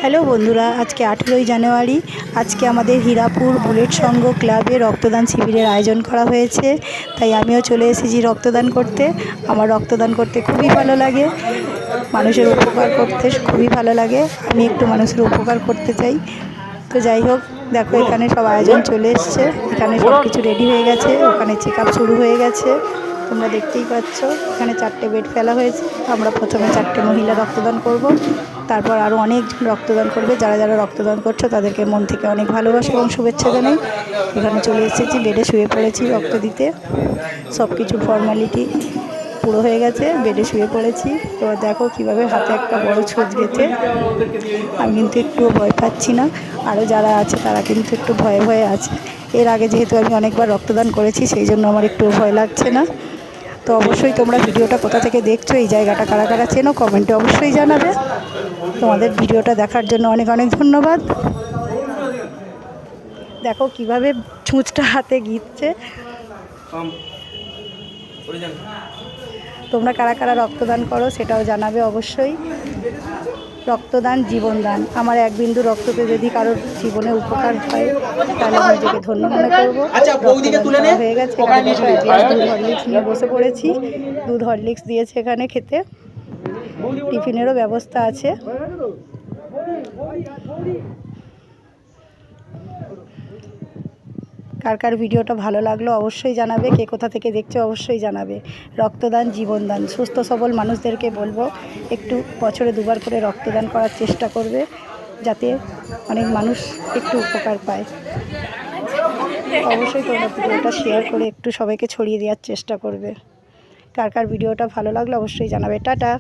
Hello বন্ধুরা, আজকে 18ই জানুয়ারি। আজকে আমাদের হীরাপুর বুলেট সংঘ ক্লাবে রক্তদান শিবিরের আয়োজন করা হয়েছে, তাই আমিও চলে এসেছি রক্তদান করতে। আমার রক্তদান করতে খুবই ভালো লাগে, মানুষের উপকার করতে খুবই ভালো লাগে। আমি একটু মানুষের উপকার করতে চাই। তো যাই হোক, দেখো এখানে সব আয়োজন চলে এসছে, এখানে সব কিছু রেডি হয়ে গেছে, ওখানে চেক আপ শুরু হয়ে গেছে। তোমরা দেখতেই পাচ্ছ এখানে 4টে বেড ফেলা হয়েছে। আমরা প্রথমে 4টে মহিলা রক্তদান করব, তারপর আরও অনেকজন রক্তদান করবে। যারা যারা রক্তদান করছো তাদেরকে মন থেকে অনেক ভালোবাসা এবং শুভেচ্ছা জানাই। এখানে চলে এসেছি, বেডে শুয়ে পড়েছি রক্ত দিতে। সব কিছুর ফর্মালিটি পুরো হয়ে গেছে, বেডে শুয়ে পড়েছি। এবার দেখো কীভাবে হাতে একটা বড় ছুঁচ গেছে। আমি কিন্তু একটুও ভয় পাচ্ছি না, আরও যারা আছে তারা কিন্তু একটু ভয়ে ভয়ে আছে। এর আগে যেহেতু আমি অনেকবার রক্তদান করেছি, সেই জন্য আমার একটুও ভয় লাগছে না। তো অবশ্যই তোমরা ভিডিওটা কোথা থেকে দেখছো, এই জায়গাটা কারা কারা চেনো, কমেন্টে অবশ্যই জানাবে। তোমাদের ভিডিওটা দেখার জন্য অনেক অনেক ধন্যবাদ। দেখো কিভাবে ছুঁচটা হাতে গিচ্ছে। তোমরা কারা কারা রক্তদান করো সেটাও জানাবে অবশ্যই। রক্তদান জীবনদান। আমার এক বিন্দু রক্ততে যদি কারোর জীবনে উপকার হয় তাহলে আমি নিজেকে ধন্য মনে করবো। রক্তদান হয়ে গেছে, দুধ হরলিক্স নিয়ে বসে পড়েছি। দুধ হরলিক্স দিয়েছে এখানে খেতে, টিফিনেরও ব্যবস্থা আছে। কার কার ভিডিওটা ভালো লাগলো অবশ্যই জানাবে, কে কোথা থেকে দেখছো অবশ্যই জানাবে। রক্তদান জীবনদান। সুস্থ সবল মানুষদেরকে বলবো একটু বছরে 2বার করে রক্তদান করার চেষ্টা করবে, যাতে অনেক মানুষ একটু উপকার পায়। অবশ্যই তোমরা ভিডিওটা শেয়ার করে একটু সবাইকে ছড়িয়ে দেওয়ার চেষ্টা করবে। কার কার ভিডিওটা ভালো লাগলো অবশ্যই জানাবে। টাটা।